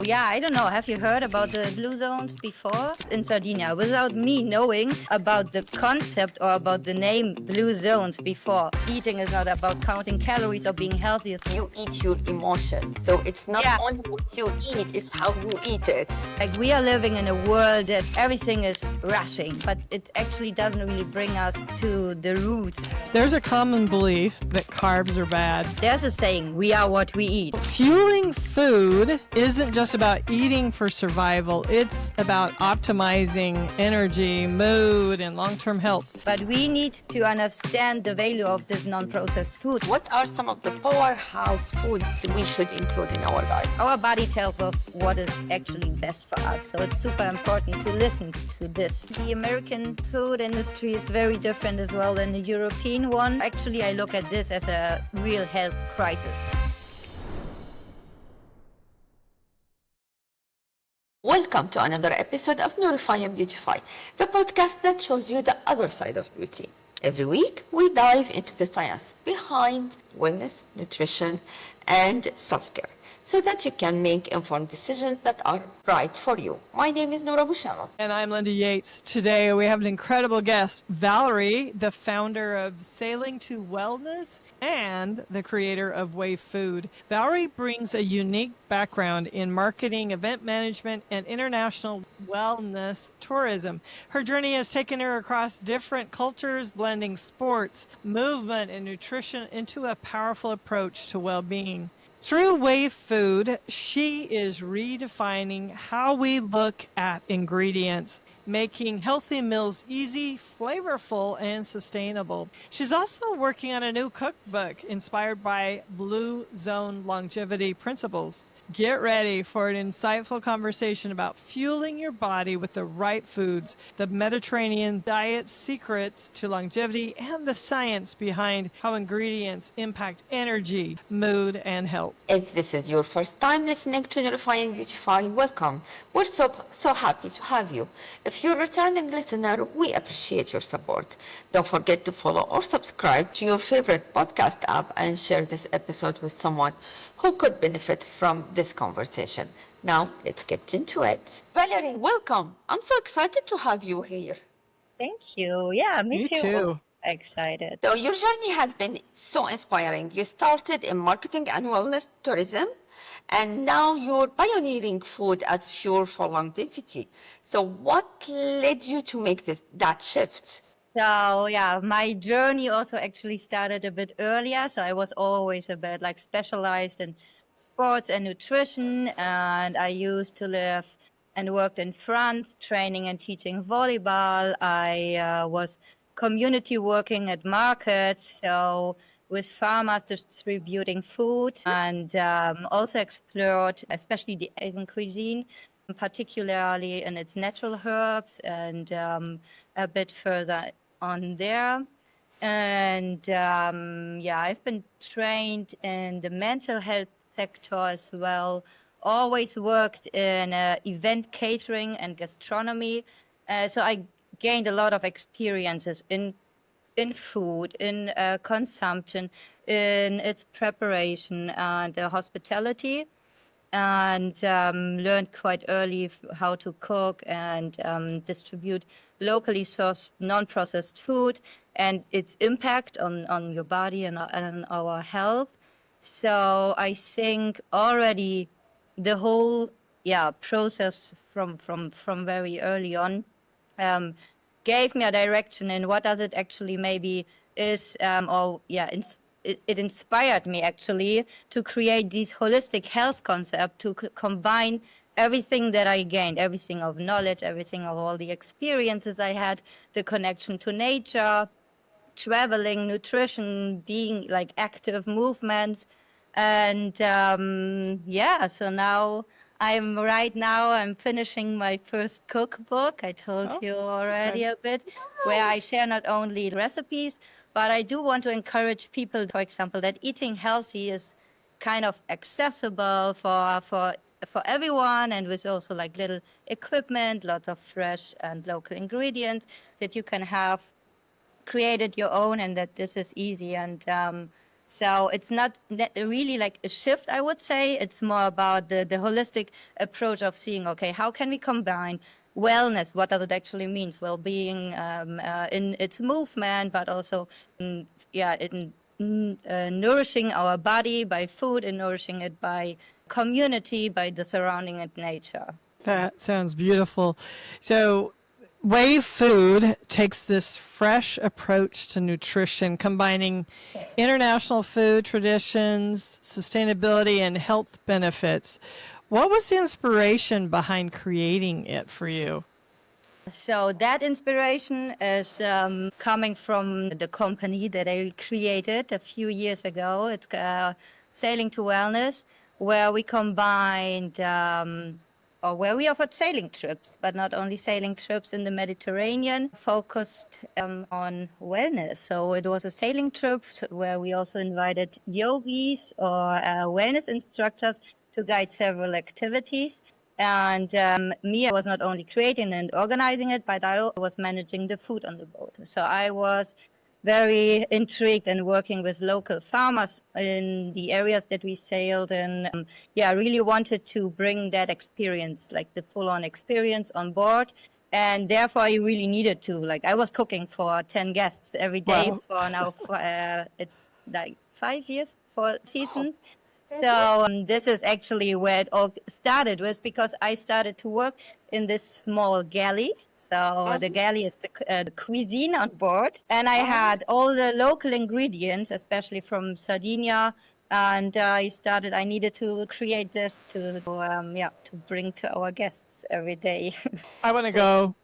Yeah, I don't know. Have you heard about the blue zones before? In Sardinia, without me knowing about the concept or about the name blue zones before. Eating is not about counting calories or being healthy. You eat your emotion. So it's not only what you eat, it's how you eat it. Like, we are living in a world that everything is rushing, but it actually doesn't really bring us to the roots. There's a common belief that carbs are bad. There's a saying, we are what we eat. Fueling food isn't just about eating for survival. It's about optimizing energy, mood, and long-term health. But we need to understand the value of this non-processed food. What are some of the powerhouse foods that we should include in our diet? Our body tells us what is actually best for us, so it's super important to listen to this. The American food industry is very different as well than the European one. Actually, I look at this as a real health crisis. Welcome to another episode of Notify and Beautify, the podcast that shows you the other side of beauty. Every week, we dive into the science behind wellness, nutrition, and self-care, so that you can make informed decisions that are right for you. My name is Nour Abouchama. And I'm Linda Yates. Today we have an incredible guest, Valerie, the founder of Sailing to Wellness and the creator of Wave Food. Valerie brings a unique background in marketing, event management, and international wellness tourism. Her journey has taken her across different cultures, blending sports, movement, and nutrition into a powerful approach to well-being. Through Wave Food, she is redefining how we look at ingredients, making healthy meals easy, flavorful, and sustainable. She's also working on a new cookbook inspired by Blue Zone longevity principles. Get ready for an insightful conversation about fueling your body with the right foods, the Mediterranean diet secrets to longevity, and the science behind how ingredients impact energy, mood, and health. If this is your first time listening to Notify and Beautify, welcome. We're so happy to have you. If you're a returning listener, we appreciate your support. Don't forget to follow or subscribe to your favorite podcast app and share this episode with someone who could benefit from this conversation. Now, let's get into it. Valerie, welcome. I'm so excited to have you here. Thank you. Yeah, me too. too. Excited. So your journey has been so inspiring. You started in marketing and wellness tourism, and now you're pioneering food as fuel for longevity. So what led you to make that shift? So yeah, my journey also actually started a bit earlier. So I was always a bit like specialized in sports and nutrition, and I used to live and worked in France, training and teaching volleyball. I was community working at markets, so with farmers distributing food, and also explored especially the Asian cuisine, particularly in its natural herbs, and a bit further on there. And yeah, I've been trained in the mental health sector as well. Always worked in event catering and gastronomy. So I gained a lot of experiences in food, in consumption, in its preparation and hospitality, and learned quite early how to cook and distribute locally sourced non-processed food and its impact on your body and on our health. So I think already the whole process from very early on gave me a direction in what does it actually maybe is, it inspired me actually to create this holistic health concept to combine everything that I gained, everything of knowledge, everything of all the experiences I had, the connection to nature, traveling, nutrition, being like active movements. And so now I'm finishing my first cookbook. I told you already a bit, where I share not only recipes, but I do want to encourage people, for example, that eating healthy is kind of accessible for everyone, and with also like little equipment, lots of fresh and local ingredients that you can have created your own, and that this is easy. And So it's not really like a shift, I would say. It's more about the holistic approach of seeing, okay, how can we combine wellness? What does it actually mean? Well-being in its movement, but also in nourishing our body by food and nourishing it by community, by the surrounding and nature. That sounds beautiful. So, Wave Food takes this fresh approach to nutrition, combining international food traditions, sustainability, and health benefits. What was the inspiration behind creating it for you? So that inspiration is coming from the company that I created a few years ago. It's Sailing to Wellness, where we combined or where we offered sailing trips, but not only sailing trips in the Mediterranean, focused on wellness. So it was a sailing trip where we also invited yogis or wellness instructors to guide several activities. And me, I was not only creating and organizing it, but I was managing the food on the boat. So I was very intrigued and working with local farmers in the areas that we sailed. And I really wanted to bring that experience, like the full-on experience on board. And therefore, I really needed to, like, I was cooking for 10 guests every day for now, it's like 5 years, 4 seasons. So this is actually where it all started, was because I started to work in this small galley. So the galley is the cuisine on board. And I had all the local ingredients, especially from Sardinia. And I needed to create this to bring to our guests every day. I want to go.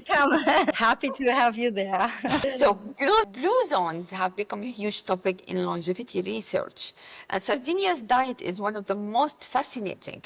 Come, happy to have you there. So blue zones have become a huge topic in longevity research, and Sardinia's diet is one of the most fascinating.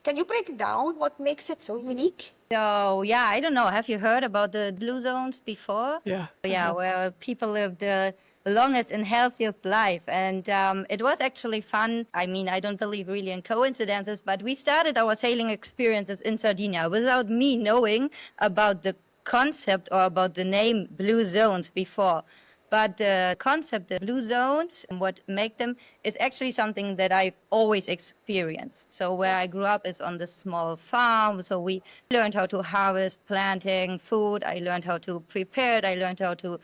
Can you break down what makes it so unique? So, I don't know. Have you heard about the blue zones before? Yeah. Yeah, where people live the longest and healthiest life. And it was actually fun. I mean, I don't believe really in coincidences, but we started our sailing experiences in Sardinia without me knowing about the concept or about the name blue zones before. But the concept of blue zones and what make them is actually something that I've always experienced. So where I grew up is on the small farm. So we learned how to harvest, planting food. I learned how to prepare it. I learned how to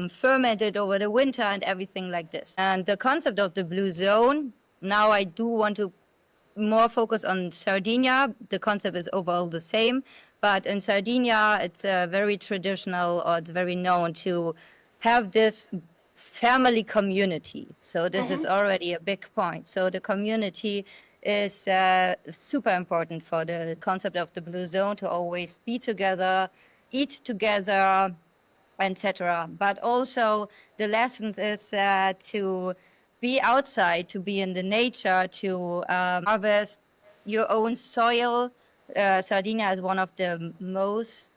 ferment it over the winter and everything like this. And the concept of the blue zone, now I do want to more focus on Sardinia. The concept is overall the same. But in Sardinia, it's very traditional, or it's very known to have this family community. So this is already a big point. So the community is super important for the concept of the blue zone, to always be together, eat together, etc. But also the lesson is to be outside, to be in the nature, to harvest your own soil. Sardinia is one of the most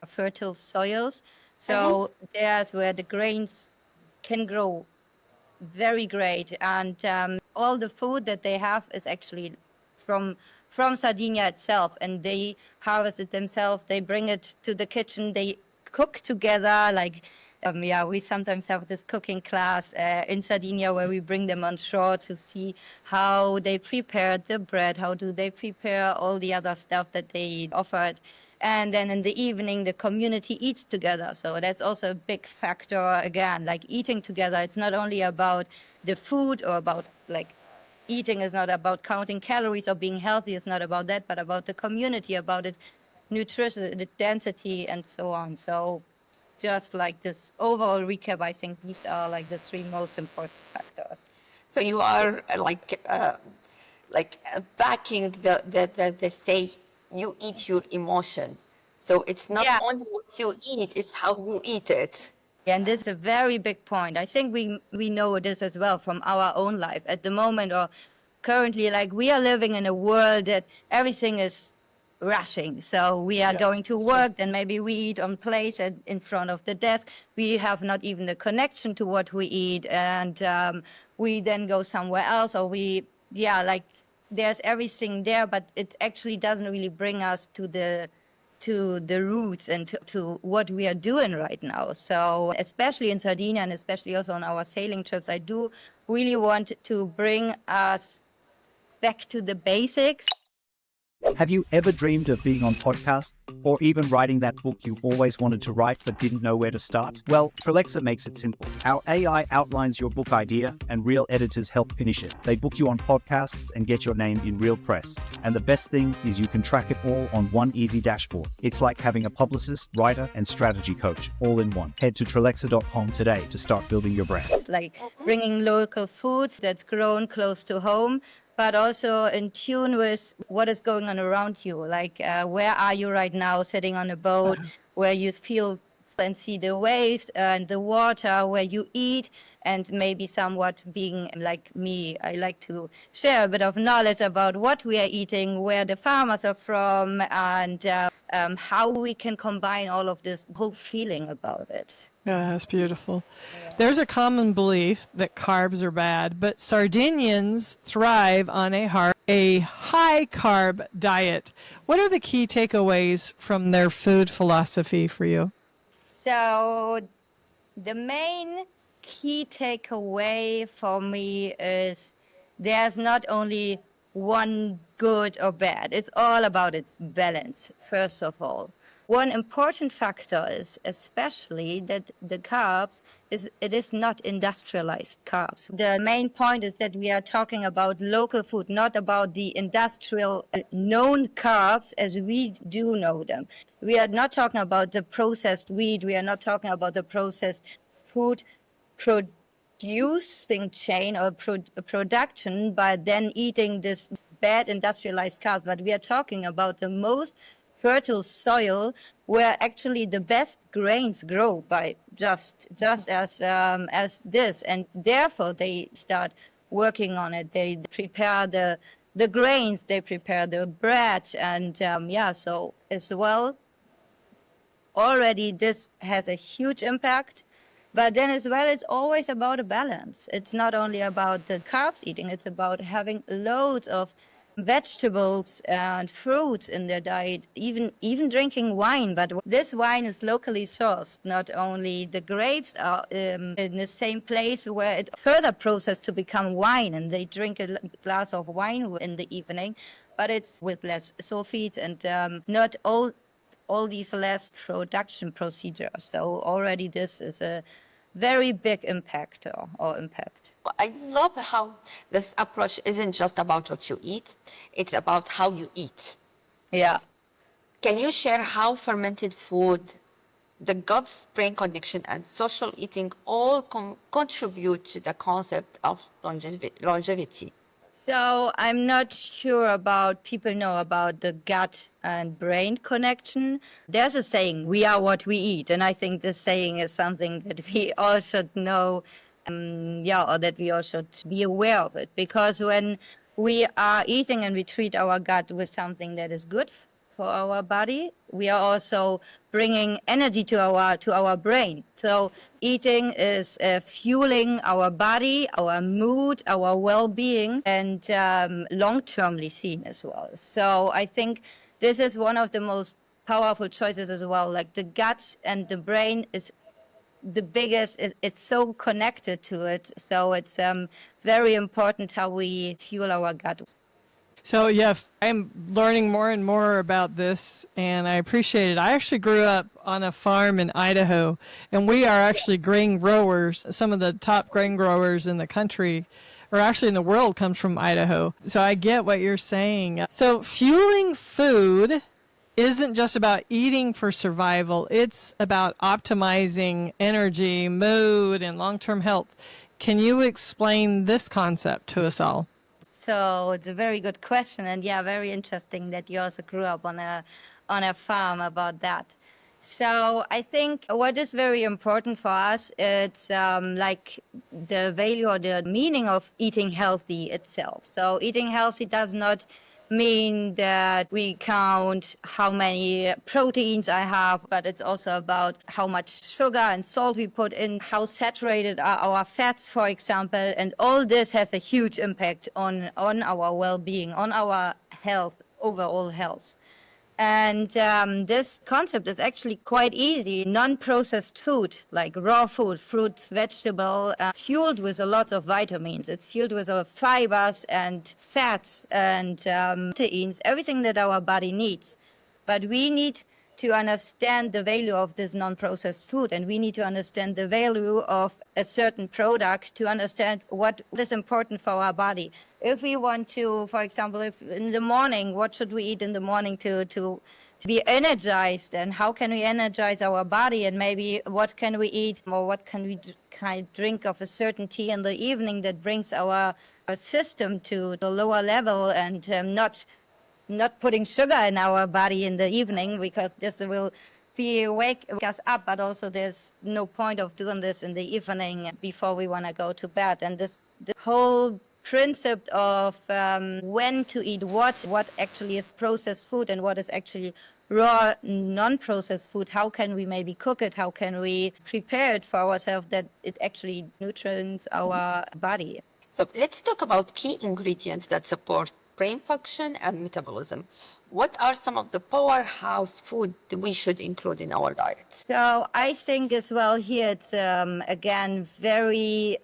fertile soils. So there's where the grains can grow very great. And all the food that they have is actually from Sardinia itself. And they harvest it themselves. They bring it to the kitchen. They cook together. Like, we sometimes have this cooking class in Sardinia where we bring them on shore to see how they prepare the bread, how do they prepare all the other stuff that they offered. And then in the evening, the community eats together. So that's also a big factor, again, like eating together. It's not only about the food or about, like, eating is not about counting calories or being healthy. It's not about that, but about the community, about its nutrition, the density, and so on. So just like this overall recap, I think these are like the three most important factors. So you are backing the say you eat your emotion. So it's not only what you eat, it's how you eat it. And this is a very big point. I think we know this as well from our own life at the moment, or currently, like, we are living in a world that everything is rushing. So we are going to work, then maybe we eat on place in front of the desk. We have not even a connection to what we eat, and we then go somewhere else, or there's everything there, but it actually doesn't really bring us to the to the roots and to what we are doing right now. So especially in Sardinia and especially also on our sailing trips, I do really want to bring us back to the basics. Have you ever dreamed of being on podcasts or even writing that book you always wanted to write but didn't know where to start? Well, Trelexa makes it simple. Our AI outlines your book idea and real editors help finish it. They book you on podcasts and get your name in real press. And the best thing is you can track it all on one easy dashboard. It's like having a publicist, writer, and strategy coach all in one. Head to Trelexa.com today to start building your brand. It's like bringing local food that's grown close to home, but also in tune with what is going on around you. Like, where are you right now, sitting on a boat, where you feel and see the waves and the water, where you eat, and maybe somewhat being like me, I like to share a bit of knowledge about what we are eating, where the farmers are from, and how we can combine all of this whole feeling about it. Yeah, that's beautiful. There's a common belief that carbs are bad, but Sardinians thrive on a high carb diet. What are the key takeaways from their food philosophy for you? So the main key takeaway for me is there's not only one good or bad. It's all about its balance, first of all. One important factor is especially that the carbs, it is not industrialized carbs. The main point is that we are talking about local food, not about the industrial known carbs as we do know them. We are not talking about the processed wheat. We are not talking about the processed food producing chain or production by then eating this bad industrialized carbs. But we are talking about the most fertile soil where actually the best grains grow by just as this, and therefore they start working on it. They prepare the grains, they prepare the bread, and so as well already this has a huge impact. But then as well, it's always about a balance. It's not only about the carbs eating, it's about having loads of vegetables and fruits in their diet, even drinking wine. But this wine is locally sourced. Not only the grapes are in the same place where it further processed to become wine, and they drink a glass of wine in the evening, but it's with less sulfites and not all these less production procedures. So already this is a very big impact or impact. I love how this approach isn't just about what you eat, it's about how you eat. Yeah. Can you share how fermented food, the gut-brain connection, and social eating all contribute to the concept of longevity? So I'm not sure about people know about the gut and brain connection. There's a saying, we are what we eat. And I think this saying is something that we all should know, or that we all should be aware of it. Because when we are eating and we treat our gut with something that is good for our body, we are also bringing energy to our brain. So eating is fueling our body, our mood, our well-being, and long-termly seen as well. So I think this is one of the most powerful choices as well. Like the gut and the brain is the biggest, it's so connected to it. So it's very important how we fuel our gut. So, yeah, I'm learning more and more about this, and I appreciate it. I actually grew up on a farm in Idaho, and we are actually grain growers. Some of the top grain growers in the country, or actually in the world, comes from Idaho. So I get what you're saying. So fueling food isn't just about eating for survival. It's about optimizing energy, mood, and long-term health. Can you explain this concept to us all? So it's a very good question, and yeah, very interesting that you also grew up on a farm about that. So I think what is very important for us, it's like the value or the meaning of eating healthy itself. So eating healthy does not mean that we count how many proteins I have, but it's also about how much sugar and salt we put in, how saturated are our fats, for example, and all this has a huge impact on our well-being, on our health, overall health. And this concept is actually quite easy. Non-processed food, like raw food, fruits, vegetable, fueled with a lot of vitamins. It's fueled with fibers and fats and proteins, everything that our body needs. But we need to understand the value of this non-processed food, and we need to understand the value of a certain product to understand what is important for our body. If we want to, for example, if in the morning, what should we eat in the morning to be energized, and how can we energize our body, and maybe what can we eat or what can we kind of drink of a certain tea in the evening that brings our system to the lower level, and not putting sugar in our body in the evening, because this will wake us up, but also there's no point of doing this in the evening before we want to go to bed. And this whole principle of when to eat what actually is processed food and what is actually raw, non-processed food, how can we maybe cook it, how can we prepare it for ourselves that it actually nutrients our body. So let's talk about key ingredients that support brain function and metabolism. What are some of the powerhouse food that we should include in our diets? So I think as well here it's again very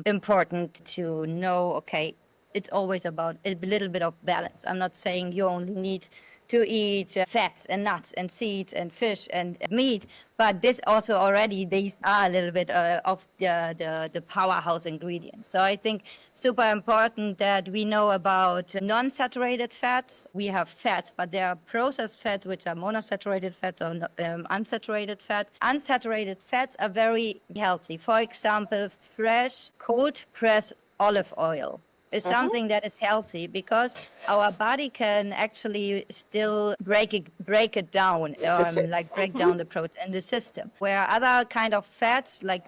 important to know, okay, it's always about a little bit of balance. I'm not saying you only need to eat fats and nuts and seeds and fish and meat, but this also already, these are a little bit of the powerhouse ingredients. So I think super important that we know about non-saturated fats. We have fats, but there are processed fats, which are monosaturated fats or unsaturated fat. Unsaturated fats are very healthy. For example, fresh, cold pressed olive oil is something that is healthy, because our body can actually still break it down, like break down the protein in the system. Where other kind of fats, like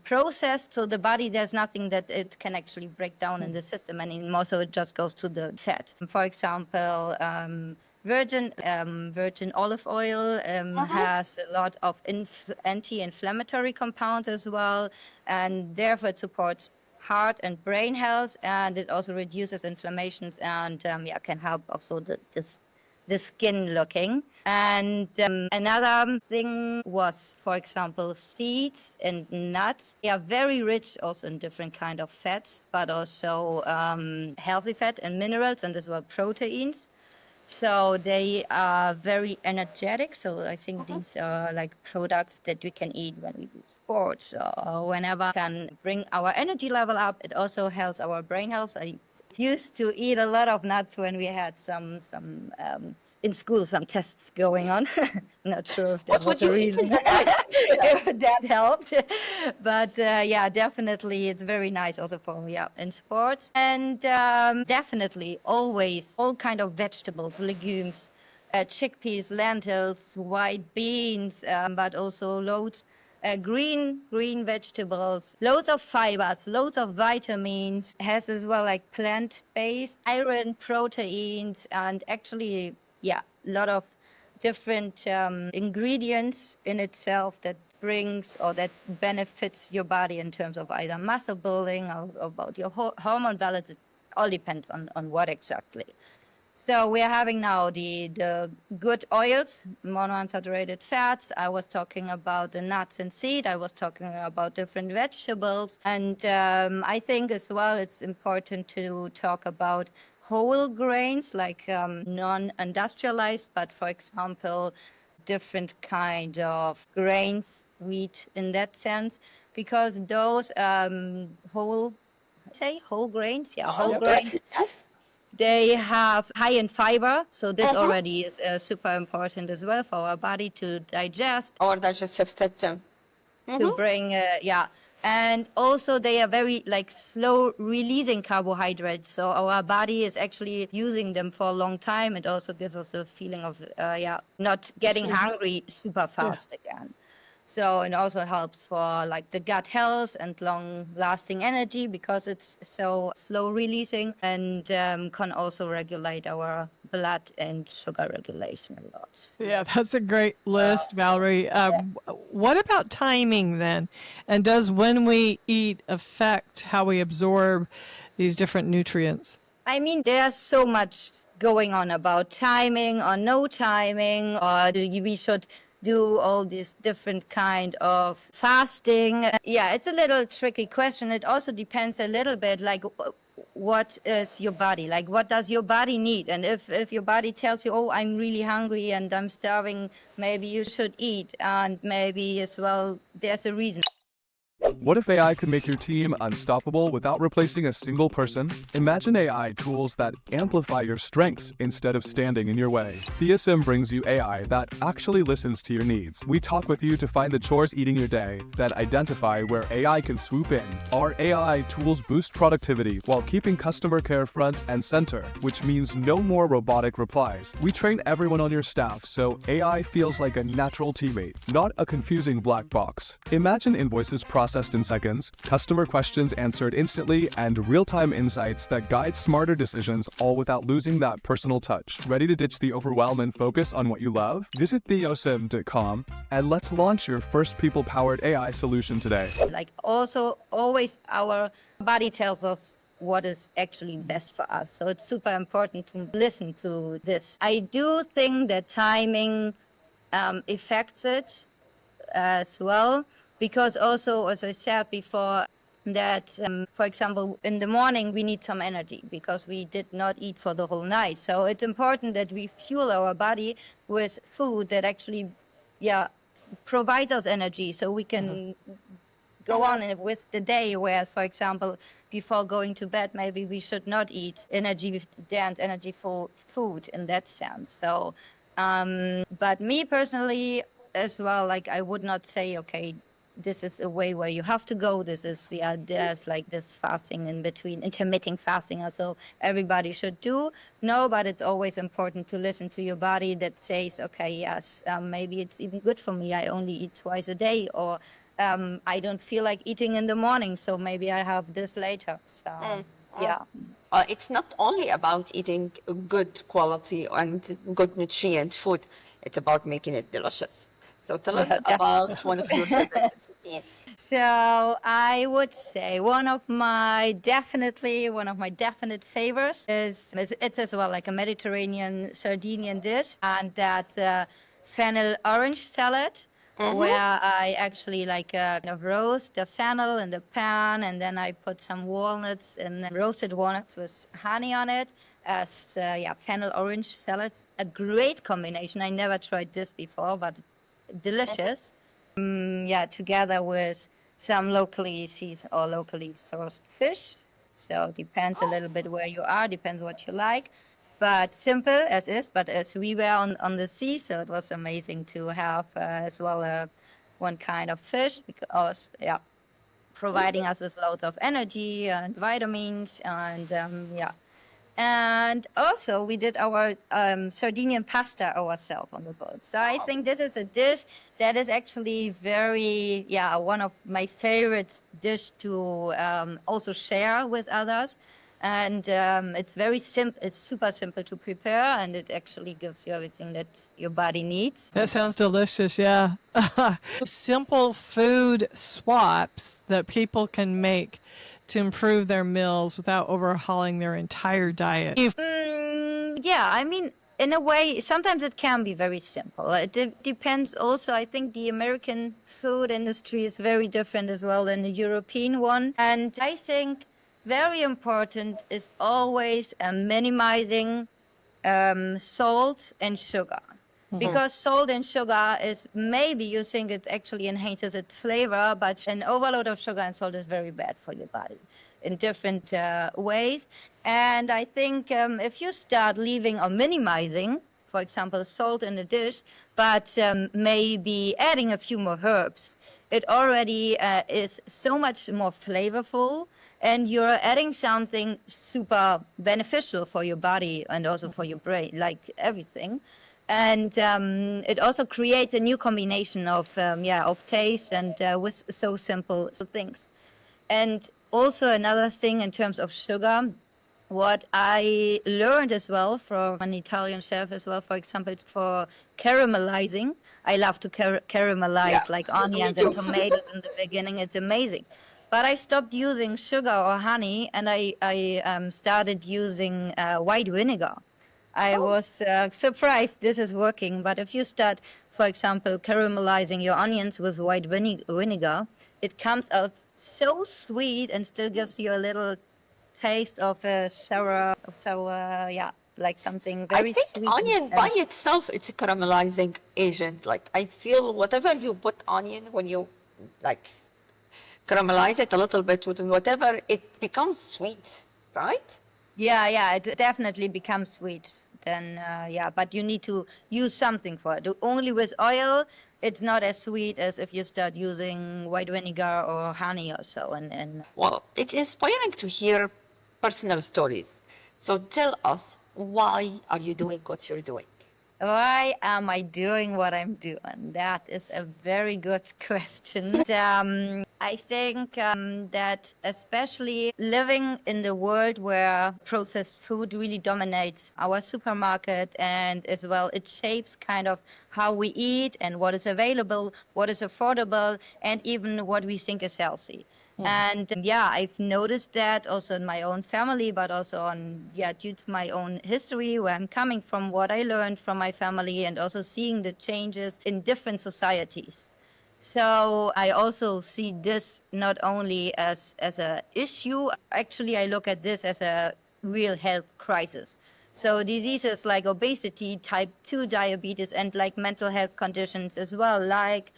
processed, so the body, there's nothing that it can actually break down in the system anymore, so it just goes to the fat. For example, virgin olive oil has a lot of anti-inflammatory compounds as well, and therefore it supports heart and brain health, and it also reduces inflammations and can help also the skin looking. And another thing was, for example, seeds and nuts. They are very rich also in different kind of fats, but also healthy fat and minerals, and as well proteins. So they are very energetic. So I think these are like products that we can eat when we do sports or whenever, can bring our energy level up. It also helps our brain health. I used to eat a lot of nuts when we had some in school, some tests going on. Not sure if that was the reason if that helped. But definitely it's very nice also for in sports. And definitely always all kind of vegetables, legumes, chickpeas, lentils, white beans, but also loads green vegetables, loads of fibers, loads of vitamins, has as well like plant-based iron, proteins, and actually a lot of different ingredients in itself that brings or that benefits your body in terms of either muscle building or about your hormone balance. It all depends on what exactly. So we are having now the good oils, monounsaturated fats. I was talking about the nuts and seed. I was talking about different vegetables. And I think as well it's important to talk about whole grains, like non-industrialized, but for example, different kind of grains, wheat in that sense, because those whole grains, whole grains. They have high in fiber, so this already is super important as well for our body to digest. Our digestive system. To bring, and also they are very like slow releasing carbohydrates, so our body is actually using them for a long time. It also gives us a feeling of not getting hungry super fast again. So it also helps for like the gut health and long-lasting energy, because it's so slow releasing, and can also regulate our blood and sugar regulation a lot. Yeah, that's a great list, Valerie. What about timing then? And does when we eat affect how we absorb these different nutrients? I mean, there's so much going on about timing or no timing, or we should do all these different kind of fasting. Yeah, it's a little tricky question. It also depends a little bit like what is your body, like what does your body need? And if your body tells you, oh, I'm really hungry and I'm starving, maybe you should eat, and maybe as well there's a reason. What if AI could make your team unstoppable without replacing a single person? Imagine AI tools that amplify your strengths instead of standing in your way. DSM brings you AI that actually listens to your needs. We talk with you to find the chores eating your day that identify where AI can swoop in. Our AI tools boost productivity while keeping customer care front and center, which means no more robotic replies. We train everyone on your staff so AI feels like a natural teammate, not a confusing black box. Imagine invoices processed in seconds, customer questions answered instantly, and real-time insights that guide smarter decisions, all without losing that personal touch. Ready to ditch the overwhelm and focus on what you love? Visit theosm.com and let's launch your first people-powered AI solution today. Like also always our body tells us what is actually best for us. So it's super important to listen to this. I do think that timing affects it as well. Because also, as I said before, that, for example, in the morning, we need some energy because we did not eat for the whole night. So it's important that we fuel our body with food that actually, provides us energy so we can go on with the day. Whereas, for example, before going to bed, maybe we should not eat dense, energy-full food in that sense. So, but me personally as well, like I would not say, okay, this is a way where you have to go. This is, there's like this fasting in between, intermittent fasting also everybody should do. No, but it's always important to listen to your body that says, okay, yes, maybe it's even good for me. I only eat twice a day, or I don't feel like eating in the morning, so maybe I have this later. So, yeah. It's not only about eating good quality and good nutrient food. It's about making it delicious. So tell us about one of your favorite recipes. So I would say one of my definite favorites is it's as well like a Mediterranean Sardinian dish, and that's fennel orange salad. Where I actually kind of roast the fennel in the pan, and then I put some walnuts and roasted walnuts with honey on it as fennel orange salad. A great combination. I never tried this before, but delicious. Together with some locally sourced fish. So it depends a little bit where you are, depends what you like. But simple as is, but as we were on the sea, so it was amazing to have as well one kind of fish, because providing us with loads of energy and vitamins, and and also we did our Sardinian pasta ourselves on the boat. So I think this is a dish that is actually very, one of my favorite dish to also share with others. And it's very simple. It's super simple to prepare, and it actually gives you everything that your body needs. That sounds delicious, yeah. Simple food swaps that people can make to improve their meals without overhauling their entire diet. I mean, in a way, sometimes it can be very simple. It depends also. I think the American food industry is very different as well than the European one. And I think very important is always minimizing salt and sugar. Because salt and sugar is, maybe you think it actually enhances its flavor, but an overload of sugar and salt is very bad for your body in different ways. And I think if you start leaving or minimizing, for example, salt in a dish, but maybe adding a few more herbs, it already is so much more flavorful, and you're adding something super beneficial for your body and also for your brain, like everything. And it also creates a new combination of taste and with so simple things. And also another thing in terms of sugar, what I learned as well from an Italian chef as well, for example, for caramelizing. I love to caramelize like onions and tomatoes in the beginning. It's amazing. But I stopped using sugar or honey, and I started using white vinegar. I Oh, was surprised this is working. But if you start, for example, caramelizing your onions with white vinegar, it comes out so sweet and still gives you a little taste of a sour, yeah, like something I very think sweet. onion by itself, it's a caramelizing agent. Like I feel whatever you put onion when you like caramelize it a little bit with whatever, it becomes sweet, right? Yeah, it definitely becomes sweet. Then, yeah, but you need to use something for it. Only with oil, it's not as sweet as if you start using white vinegar or honey or so. And Well, it's inspiring to hear personal stories. So tell us, why are you doing what you're doing? why am I doing what I'm doing? That is a very good question. I think that especially living in the world where processed food really dominates our supermarket, and as well it shapes kind of how we eat and what is available, what is affordable, and even what we think is healthy. And yeah, I've noticed that also in my own family, but also due to my own history, where I'm coming from, what I learned from my family, and also seeing the changes in different societies. So I also see this not only as a issue. Actually, I look at this as a real health crisis. So diseases like obesity, type 2 diabetes, and like mental health conditions as well, like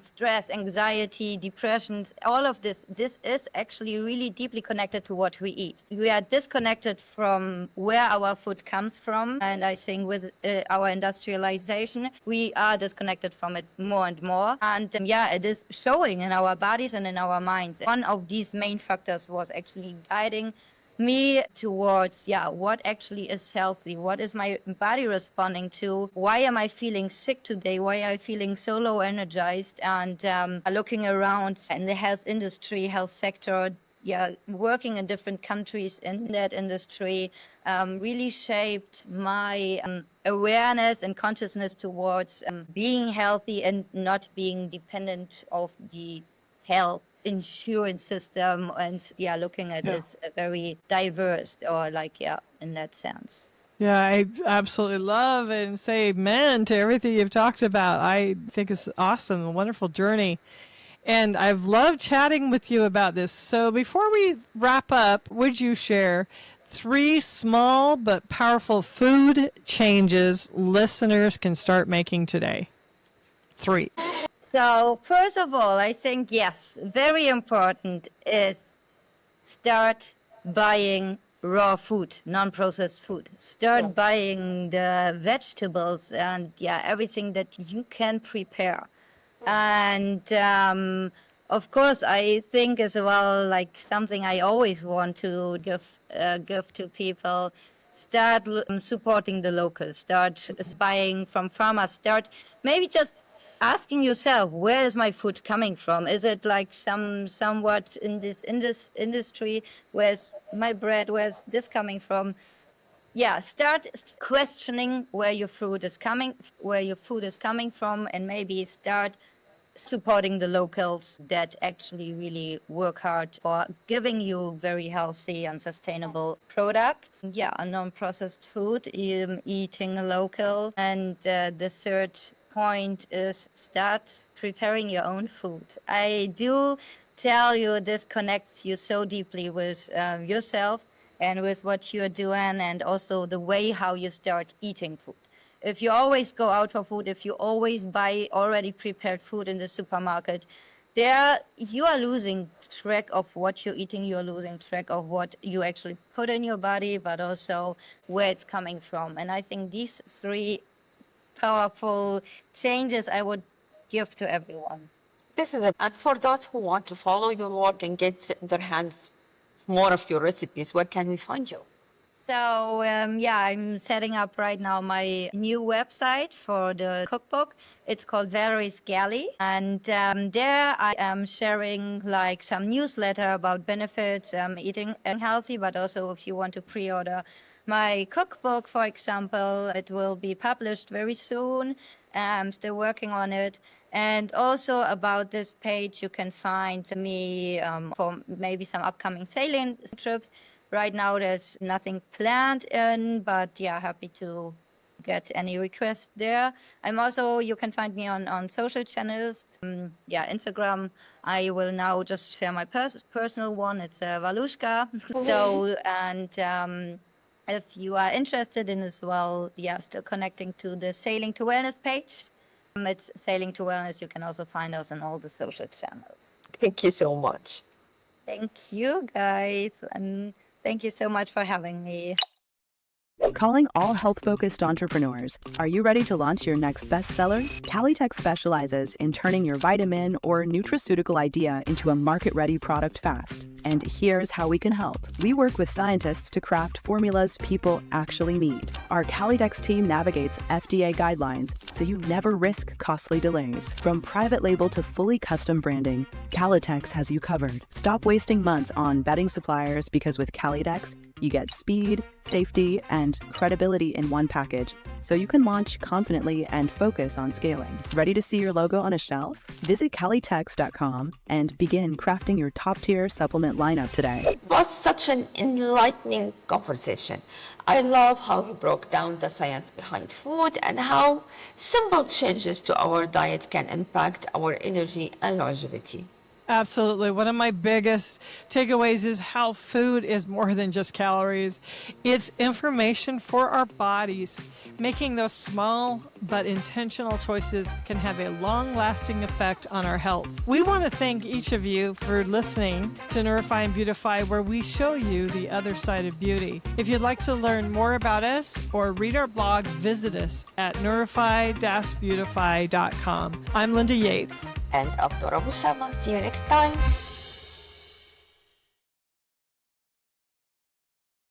stress, anxiety, depressions, all of this is actually really deeply connected to what we eat. We are disconnected from where our food comes from, and I think with our industrialization, we are disconnected from it more and more. And yeah, it is showing in our bodies and in our minds. One of these main factors was actually guiding me towards what actually is healthy, what is my body responding to, why am I feeling sick today, why am I feeling so low energized, and looking around in the health industry, health sector, working in different countries in that industry, really shaped my awareness and consciousness towards being healthy and not being dependent of the health insurance system, and looking at this very diverse, or in that sense. Yeah, I absolutely love and say amen to everything you've talked about. I think it's awesome, a wonderful journey. And I've loved chatting with you about this. So before we wrap up, would you share 3 small but powerful food changes listeners can start making today? 3. So first of all, I think yes, very important is start buying raw food, non-processed food. Start buying the vegetables and everything that you can prepare. And of course, I think as well, like something I always want to give to people. Start supporting the locals. Start buying from farmers. Start maybe just asking yourself, where is my food coming from? Is it like somewhat in this industry? Where's my bread? Where's this coming from? Start questioning where your food is coming from, and maybe start supporting the locals that actually really work hard for giving you very healthy and sustainable products. Non-processed food, eating local. And the third point is start preparing your own food. I do tell you this connects you so deeply with yourself and with what you're doing, and also the way how you start eating food. If you always go out for food, if you always buy already prepared food in the supermarket, there you are losing track of what you're eating, you're losing track of what you actually put in your body, but also where it's coming from. And I think these 3 powerful changes I would give to everyone. And for those who want to follow your work and get their hands more of your recipes, where can we find you? So I'm setting up right now my new website for the cookbook. It's called Valerie's Galley, and there I am sharing like some newsletter about benefits, eating healthy, but also if you want to pre-order my cookbook, for example, it will be published very soon. I'm still working on it. And also about this page, you can find me for maybe some upcoming sailing trips. right now there's nothing planned in, but yeah, happy to get any requests there. I'm also, you can find me on social channels. Instagram. I will now just share my personal one. It's Valushka. So, and if you are interested in as well, still connecting to the Sailing to Wellness page. It's Sailing to Wellness. You can also find us on all the social channels. Thank you so much. Thank you, guys. And thank you so much for having me. Calling all health-focused entrepreneurs. Are you ready to launch your next bestseller? Calitech specializes in turning your vitamin or nutraceutical idea into a market-ready product fast. And here's how we can help. We work with scientists to craft formulas people actually need. Our Calitech team navigates FDA guidelines so you never risk costly delays. From private label to fully custom branding, Calitech has you covered. Stop wasting months on vetting suppliers because with Calitech, you get speed, safety, and credibility in one package, so you can launch confidently and focus on scaling. Ready to see your logo on a shelf? Visit calitex.com and begin crafting your top-tier supplement lineup today. It was such an enlightening conversation. I love how you broke down the science behind food and how simple changes to our diet can impact our energy and longevity. Absolutely. One of my biggest takeaways is how food is more than just calories. It's information for our bodies. Making those small but intentional choices can have a long-lasting effect on our health. We want to thank each of you for listening to Notify and Beautify, where we show you the other side of beauty. If you'd like to learn more about us or read our blog, visit us at notify-beautify.com. I'm Linda Yates. And I'm Nour Abouchama. See you next time.